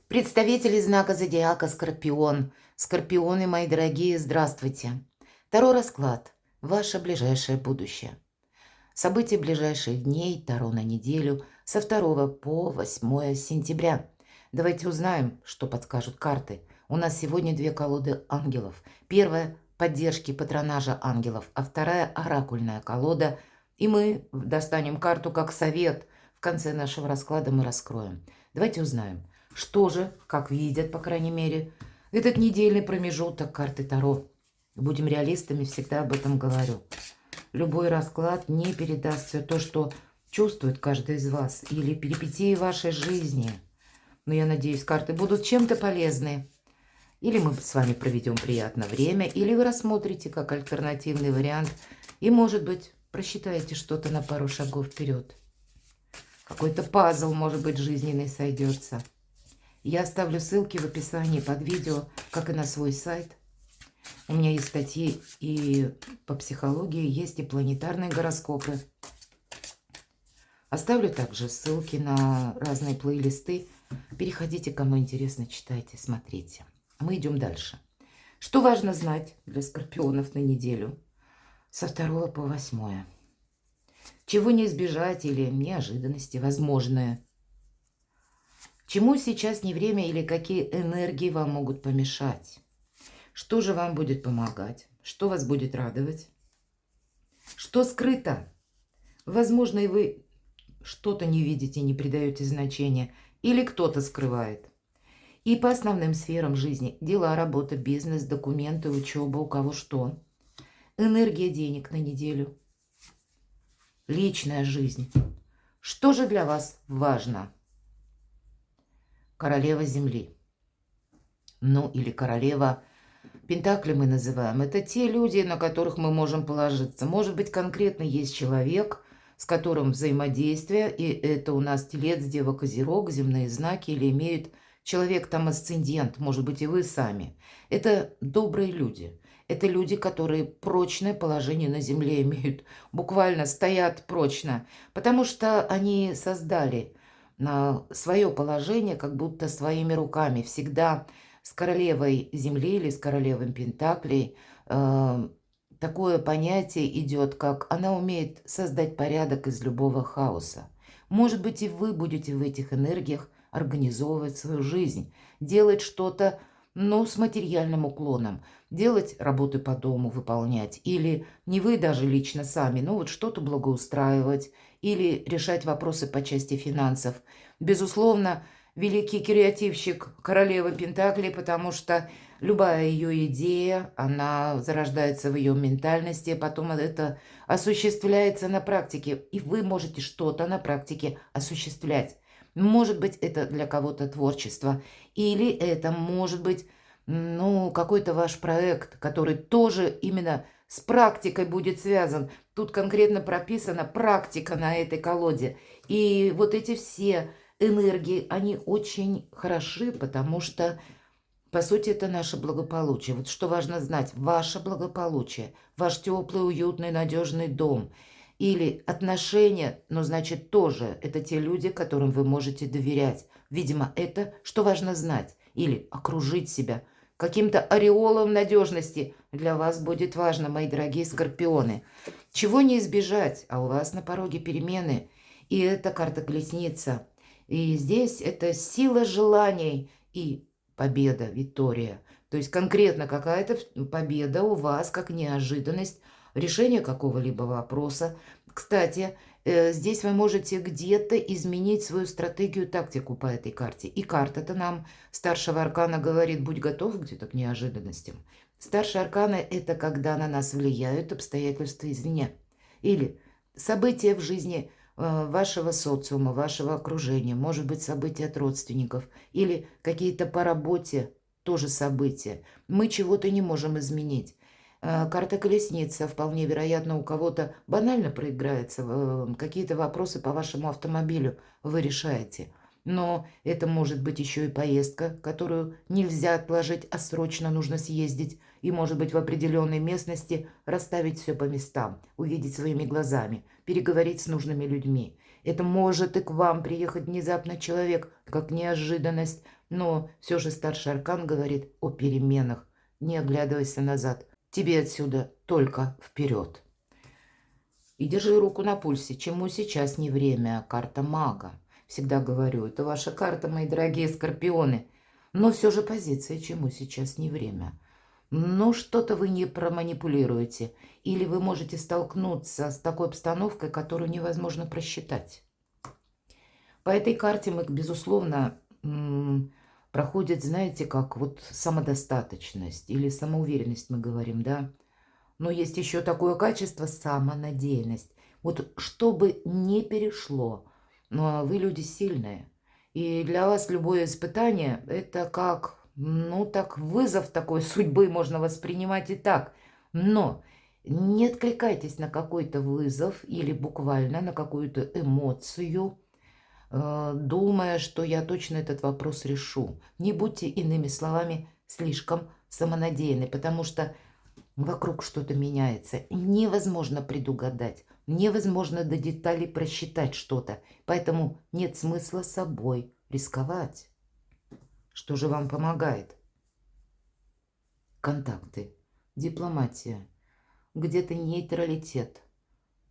Представители знака зодиака Скорпион. Скорпионы, мои дорогие, здравствуйте. Таро расклад. Ваше ближайшее будущее. События ближайших дней, Таро на неделю, со 2 по 8 сентября. Давайте узнаем, что подскажут карты. У нас сегодня две колоды ангелов. Первая – поддержки патронажа ангелов, а вторая – оракульная колода. И мы достанем карту как совет. В конце нашего расклада мы раскроем. Давайте узнаем, что же, как видят, по крайней мере, этот недельный промежуток карты Таро. Будем реалистами, всегда об этом говорю. Любой расклад не передаст все то, что чувствует каждый из вас, или перипетии вашей жизни. Но я надеюсь, карты будут чем-то полезны. Или мы с вами проведем приятное время, или вы рассмотрите как альтернативный вариант и, может быть, просчитаете что-то на пару шагов вперед. Какой-то пазл, может быть, жизненный сойдется. Я оставлю ссылки в описании под видео, как и на свой сайт. У меня есть статьи и по психологии, есть и планетарные гороскопы. Оставлю также ссылки на разные плейлисты. Переходите, кому интересно, читайте, смотрите. Мы идем дальше. Что важно знать для скорпионов на неделю? Со 2 по 8. Чего не избежать или неожиданности возможные? Чему сейчас не время или какие энергии вам могут помешать? Что же вам будет помогать? Что вас будет радовать? Что скрыто? Возможно, и вы что-то не видите, не придаете значения, или кто-то скрывает. И по основным сферам жизни: дела, работа, бизнес, документы, учеба, у кого что. Энергия денег на неделю. Личная жизнь. Что же для вас важно? Королева Земли. Ну, или королева Пентакли мы называем. Это те люди, на которых мы можем положиться. Может быть, конкретно есть человек, с которым взаимодействие, и это у нас Телец, Дева, Козерог, земные знаки, или имеют человек там асцендент, может быть, и вы сами. Это добрые люди. Это люди, которые прочное положение на земле имеют, буквально стоят прочно, потому что они создали на свое положение как будто своими руками. Всегда с королевой земли или с королевой Пентаклей такое понятие идет, как она умеет создать порядок из любого хаоса. Может быть, и вы будете в этих энергиях организовывать свою жизнь, делать что-то, ну, с материальным уклоном, делать работы по дому, выполнять, или не вы даже лично сами, но вот что-то благоустраивать, или решать вопросы по части финансов. Безусловно, великий креативщик королева Пентаклей, потому что любая ее идея, она зарождается в ее ментальности, потом это осуществляется на практике, и вы можете что-то на практике осуществлять. Может быть, это для кого-то творчество, или это может быть, ну, какой-то ваш проект, который тоже именно с практикой будет связан. Тут конкретно прописана практика на этой колоде. И вот эти все энергии, они очень хороши, потому что, по сути, это наше благополучие. Вот что важно знать: ваше благополучие, ваш теплый, уютный, надежный дом или отношения, но значит тоже это те люди, которым вы можете доверять. Видимо, это что важно знать. Или окружить себя каким-то ореолом надежности для вас будет важно, мои дорогие скорпионы. Чего не избежать, а у вас на пороге перемены. И это карта Колесница. И здесь это сила желаний и победа, Виктория. То есть конкретно какая-то победа у вас, как неожиданность, решение какого-либо вопроса. Кстати, здесь вы можете где-то изменить свою стратегию, тактику по этой карте. И карта-то нам старшего аркана говорит: будь готов где-то к неожиданностям. Старшие арканы – это когда на нас влияют обстоятельства извне. Или события в жизни вашего социума, вашего окружения, может быть, события от родственников, или какие-то по работе тоже события. Мы чего-то не можем изменить. Карта Колесница, вполне вероятно, у кого-то банально проиграется, какие-то вопросы по вашему автомобилю вы решаете. Но это может быть еще и поездка, которую нельзя отложить, а срочно нужно съездить. И, может быть, в определенной местности расставить все по местам, увидеть своими глазами, переговорить с нужными людьми. Это может и к вам приехать внезапно человек, как неожиданность. Но все же старший аркан говорит о переменах. Не оглядывайся назад. Тебе отсюда только вперед. И держи руку на пульсе. Чему сейчас не время? Карта мага. Всегда говорю, это ваша карта, мои дорогие скорпионы. Но все же позиция, чему сейчас не время. Но что-то вы не проманипулируете. Или вы можете столкнуться с такой обстановкой, которую невозможно просчитать. По этой карте мы, безусловно, проходит, знаете, как вот самодостаточность или самоуверенность, мы говорим, да. Но есть еще такое качество самонадеянность. Вот чтобы не перешло, но вы люди сильные. И для вас любое испытание это как, ну так, вызов такой судьбы можно воспринимать и так. Но не откликайтесь на какой-то вызов или буквально на какую-то эмоцию, думая, что я точно этот вопрос решу. Не будьте, иными словами, слишком самонадеянны, потому что вокруг что-то меняется. Невозможно предугадать, невозможно до деталей просчитать что-то. Поэтому нет смысла собой рисковать. Что же вам помогает? Контакты, дипломатия, где-то нейтралитет.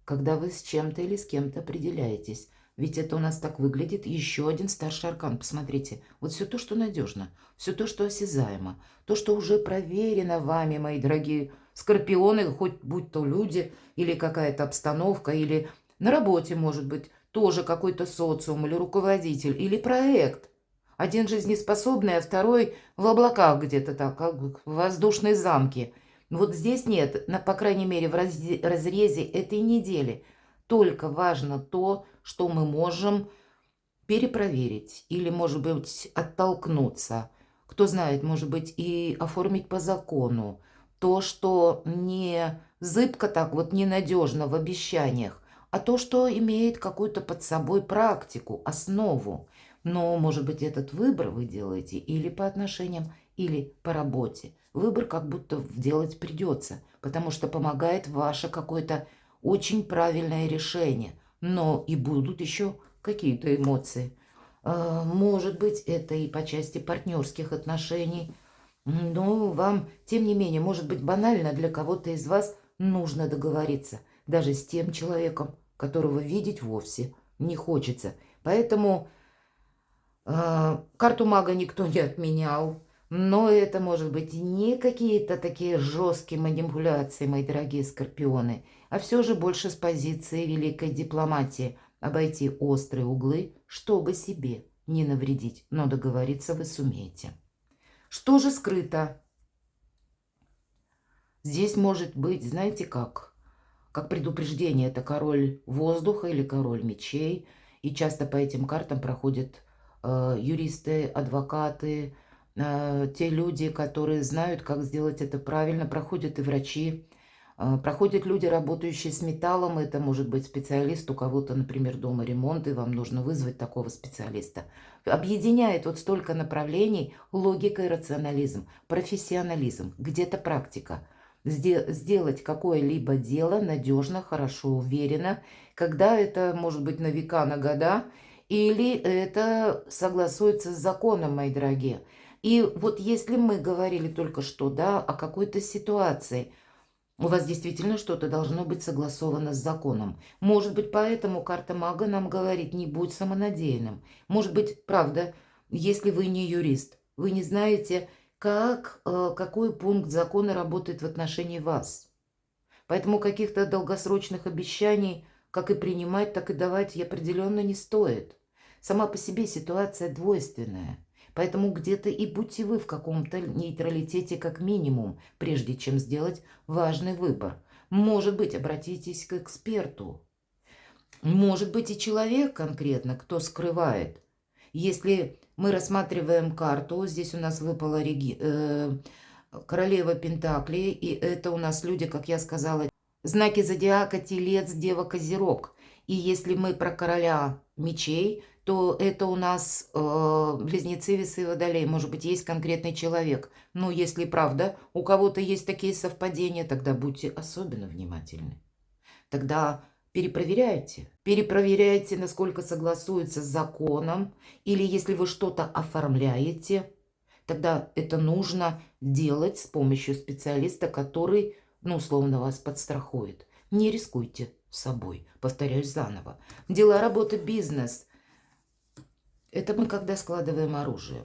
Когда вы с чем-то или с кем-то определяетесь. Ведь это у нас так выглядит. Еще один старший аркан. Посмотрите. Вот все то, что надежно. Все то, что осязаемо. То, что уже проверено вами, мои дорогие скорпионы. Хоть будь то люди или какая-то обстановка. Или на работе, может быть, тоже какой-то социум или руководитель. Или проект. Один жизнеспособный, а второй в облаках где-то так, как в воздушной замке. Вот здесь нет, по крайней мере, в разрезе этой недели. Только важно то, что мы можем перепроверить или, может быть, оттолкнуться. Кто знает, может быть, и оформить по закону. То, что не зыбко так, вот ненадежно в обещаниях, а то, что имеет какую-то под собой практику, основу. Но, может быть, этот выбор вы делаете или по отношениям, или по работе. Выбор как будто делать придется, потому что помогает ваше какое-то очень правильное решение. Но и будут еще какие-то эмоции. Может быть, это и по части партнерских отношений. Но вам, тем не менее, может быть банально для кого-то из вас нужно договориться. Даже с тем человеком, которого видеть вовсе не хочется. Поэтому карту мага никто не отменял. Но это может быть не какие-то такие жесткие манипуляции, мои дорогие скорпионы, а все же больше с позиции великой дипломатии. Обойти острые углы, чтобы себе не навредить. Но договориться вы сумеете. Что же скрыто? Здесь может быть, знаете как предупреждение. Это король воздуха или король мечей. И часто по этим картам проходят юристы, адвокаты, те люди, которые знают, как сделать это правильно. Проходят и врачи, проходят люди, работающие с металлом. Это может быть специалист, у кого-то, например, дома ремонт, и вам нужно вызвать такого специалиста. Объединяет вот столько направлений: логика и рационализм, профессионализм, где-то практика. Сделать какое-либо дело надежно, хорошо, уверенно, когда это может быть на века, на года, или это согласуется с законом, мои дорогие. И вот если мы говорили только что, да, о какой-то ситуации, у вас действительно что-то должно быть согласовано с законом. Может быть, поэтому карта мага нам говорит: не будь самонадеянным. Может быть, правда, если вы не юрист, вы не знаете, какой пункт закона работает в отношении вас. Поэтому каких-то долгосрочных обещаний, как и принимать, так и давать, определенно не стоит. Сама по себе ситуация двойственная. Поэтому где-то и будьте вы в каком-то нейтралитете как минимум, прежде чем сделать важный выбор. Может быть, обратитесь к эксперту. Может быть, и человек конкретно, кто скрывает. Если мы рассматриваем карту, здесь у нас выпала королева Пентаклей, и это у нас люди, как я сказала, знаки зодиака: Телец, Дева, Козерог. И если мы про короля мечей, то это у нас близнецы, весы и водолей. Может быть, есть конкретный человек. Но если правда у кого-то есть такие совпадения, тогда будьте особенно внимательны. Тогда перепроверяйте. Перепроверяйте, насколько согласуется с законом. Или если вы что-то оформляете, тогда это нужно делать с помощью специалиста, который, ну, условно, вас подстрахует. Не рискуйте собой. Повторяюсь заново. Дела, работа, бизнес. Это мы когда складываем оружие.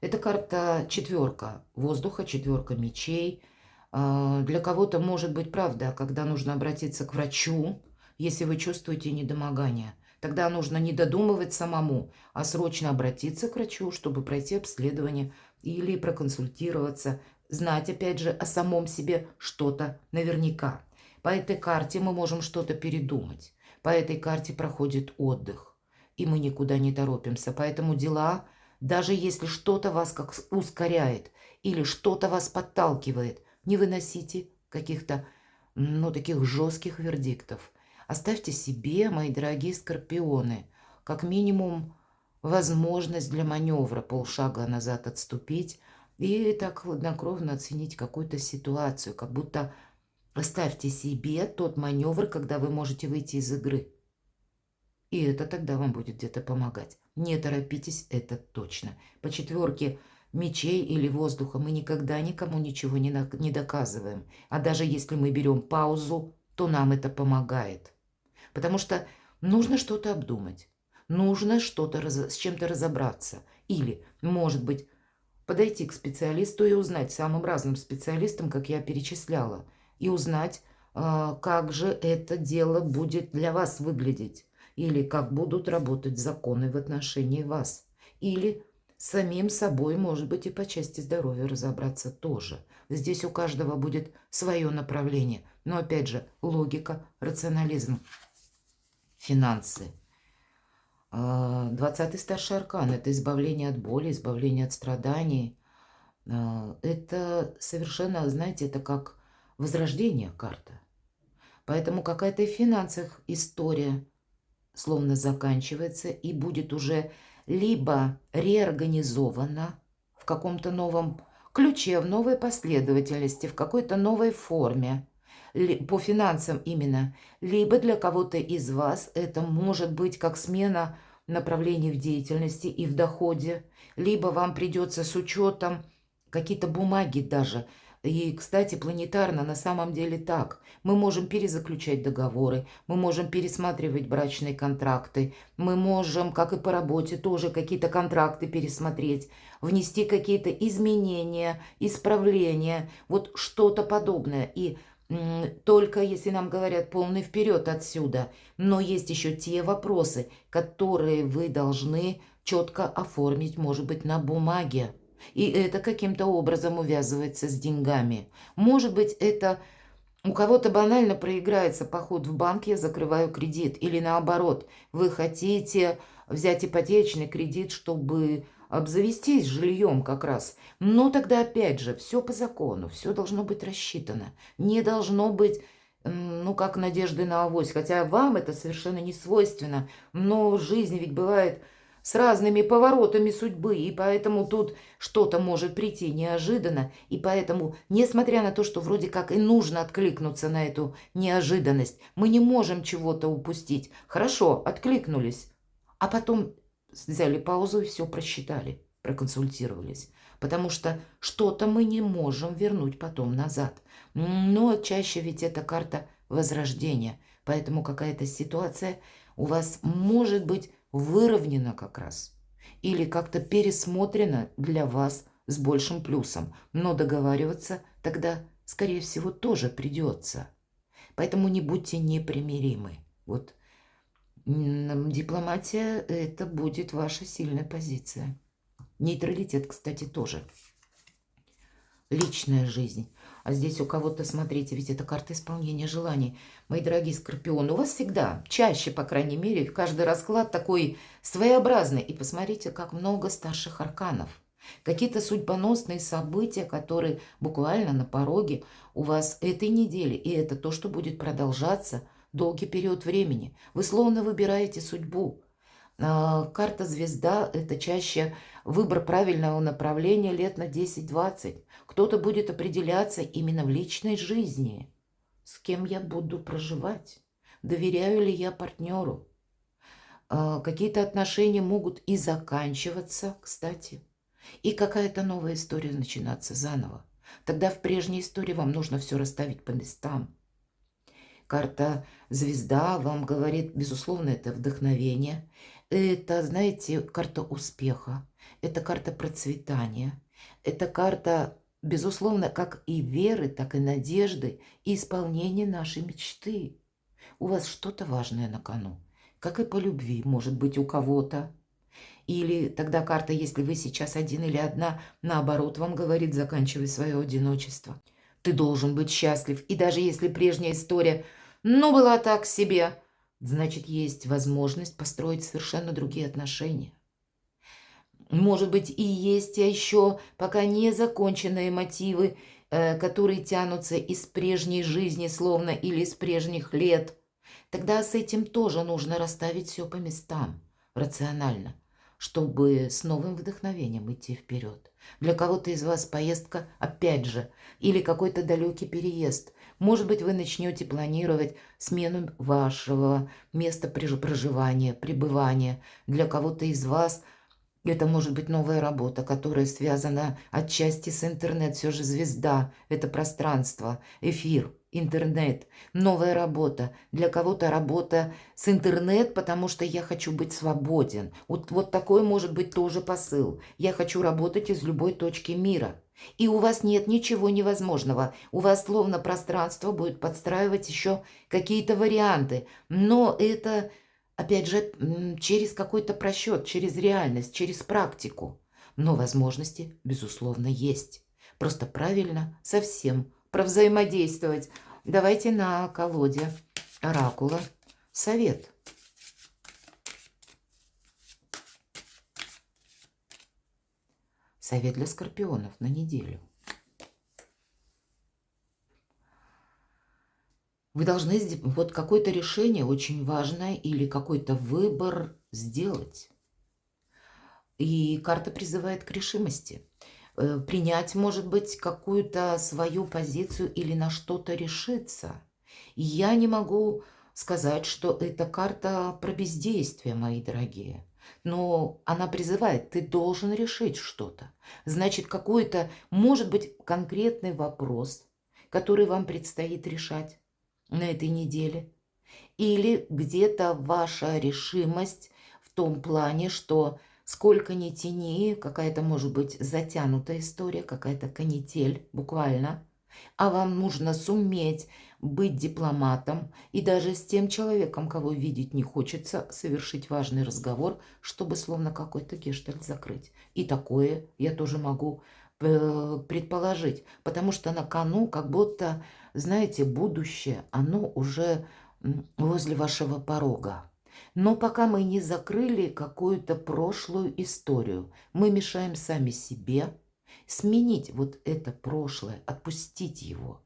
Это карта четверка воздуха, четверка мечей. Для кого-то может быть правда, когда нужно обратиться к врачу, если вы чувствуете недомогание. Тогда нужно не додумывать самому, а срочно обратиться к врачу, чтобы пройти обследование или проконсультироваться, знать опять же о самом себе что-то наверняка. По этой карте мы можем что-то передумать. По этой карте проходит отдых, и мы никуда не торопимся. Поэтому дела, даже если что-то вас как ускоряет или что-то вас подталкивает, не выносите каких-то, ну, таких жестких вердиктов. Оставьте себе, мои дорогие скорпионы, как минимум возможность для маневра, полшага назад отступить и так хладнокровно оценить какую-то ситуацию, как будто оставьте себе тот маневр, когда вы можете выйти из игры. И это тогда вам будет где-то помогать. Не торопитесь, это точно. По четверке мечей или воздуха мы никогда никому ничего не доказываем. А даже если мы берем паузу, то нам это помогает. Потому что нужно что-то обдумать. Нужно что-то с чем-то разобраться. Или, может быть, подойти к специалисту и узнать, самым разным специалистам, как я перечисляла, и узнать, как же это дело будет для вас выглядеть. Или как будут работать законы в отношении вас. Или самим собой, может быть, и по части здоровья разобраться тоже. Здесь у каждого будет свое направление. Но опять же, логика, рационализм, финансы. 20-й старший аркан – это избавление от боли, избавление от страданий. Это совершенно, знаете, это как возрождение карта. Поэтому какая-то в финансах история словно заканчивается и будет уже либо реорганизована в каком-то новом ключе, в новой последовательности, в какой-то новой форме, по финансам именно, либо для кого-то из вас это может быть как смена направлений в деятельности и в доходе, либо вам придется с учетом какие-то бумаги даже. И, кстати, планетарно на самом деле так. Мы можем перезаключать договоры, мы можем пересматривать брачные контракты, мы можем, как и по работе, тоже какие-то контракты пересмотреть, внести какие-то изменения, исправления, вот что-то подобное. И только если нам говорят полный вперед отсюда, но есть еще те вопросы, которые вы должны четко оформить, может быть, на бумаге. И это каким-то образом увязывается с деньгами. Может быть, это у кого-то банально проиграется поход в банк, я закрываю кредит. Или наоборот, вы хотите взять ипотечный кредит, чтобы обзавестись жильем как раз. Но тогда опять же, все по закону, все должно быть рассчитано. Не должно быть, ну, как надежды на авось. Хотя вам это совершенно не свойственно. Но жизнь ведь бывает с разными поворотами судьбы, и поэтому тут что-то может прийти неожиданно, и поэтому, несмотря на то, что вроде как и нужно откликнуться на эту неожиданность, мы не можем чего-то упустить. Хорошо, откликнулись, а потом взяли паузу и все просчитали, проконсультировались, потому что что-то мы не можем вернуть потом назад. Но чаще ведь это карта возрождения, поэтому какая-то ситуация у вас может быть выровнено как раз или как-то пересмотрено для вас с большим плюсом. Но договариваться тогда, скорее всего, тоже придется. Поэтому не будьте непримиримы. Вот дипломатия – это будет ваша сильная позиция. Нейтралитет, кстати, тоже. Личная жизнь. А здесь у кого-то, смотрите, ведь это карта исполнения желаний. Мои дорогие скорпионы, у вас всегда, чаще, по крайней мере, каждый расклад такой своеобразный. И посмотрите, как много старших арканов. Какие-то судьбоносные события, которые буквально на пороге у вас этой недели. И это то, что будет продолжаться долгий период времени. Вы словно выбираете судьбу. Карта звезда – это чаще выбор правильного направления лет на 10-20. Кто-то будет определяться именно в личной жизни, с кем я буду проживать. доверяю ли я партнеру. Какие-то отношения могут и заканчиваться, кстати, и какая-то новая история начинаться заново. Тогда в прежней истории вам нужно все расставить по местам. Карта звезда вам говорит, безусловно, это вдохновение. Это, знаете, карта успеха. Это карта процветания. Это карта, безусловно, как и веры, так и надежды, и исполнения нашей мечты. У вас что-то важное на кону. Как и по любви, может быть, у кого-то. Или тогда карта, если вы сейчас один или одна, наоборот, вам говорит, заканчивай свое одиночество. Ты должен быть счастлив. И даже если прежняя история, ну, была так себе, значит, есть возможность построить совершенно другие отношения. Может быть, и есть еще пока не законченные мотивы, которые тянутся из прежней жизни, словно, или из прежних лет. Тогда с этим тоже нужно расставить все по местам, рационально, чтобы с новым вдохновением идти вперед. Для кого-то из вас поездка, опять же, или какой-то далекий переезд. Может быть, вы начнете планировать смену вашего места проживания, пребывания. Для кого-то из вас это может быть новая работа, которая связана отчасти с интернет. Все же звезда, это пространство, эфир, интернет, новая работа. Для кого-то работа с интернет, потому что я хочу быть свободен. Вот такой может быть тоже посыл. Я хочу работать из любой точки мира. И у вас нет ничего невозможного. У вас словно пространство будет подстраивать еще какие-то варианты. Но это, опять же, через какой-то просчет, через реальность, через практику. Но возможности, безусловно, есть. Просто правильно совсем провзаимодействовать. Давайте на колоде оракула совет. Совет для скорпионов на неделю. Вы должны вот какое-то решение очень важное или какой-то выбор сделать. И карта призывает к решимости. Принять, может быть, какую-то свою позицию или на что-то решиться. И я не могу сказать, что это карта про бездействие, мои дорогие. Но она призывает, ты должен решить что-то. Значит, какой-то, может быть, конкретный вопрос, который вам предстоит решать на этой неделе. Или где-то ваша решимость в том плане, что сколько ни тяни, какая-то может быть затянутая история, какая-то канитель буквально, а вам нужно суметь быть дипломатом и даже с тем человеком, кого видеть не хочется, совершить важный разговор, чтобы словно какой-то гештальт закрыть. И такое я тоже могу предположить, потому что на кону как будто, знаете, будущее, оно уже возле вашего порога. Но пока мы не закрыли какую-то прошлую историю, мы мешаем сами себе сменить вот это прошлое, отпустить его,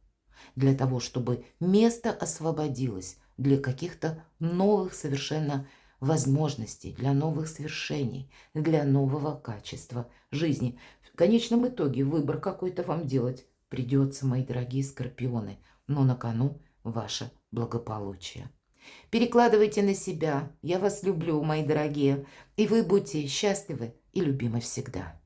для того, чтобы место освободилось для каких-то новых совершенно возможностей, для новых свершений, для нового качества жизни. В конечном итоге выбор какой-то вам делать придется, мои дорогие скорпионы, но на кону ваше благополучие. Перекладывайте на себя. Я вас люблю, мои дорогие, и вы будьте счастливы и любимы всегда.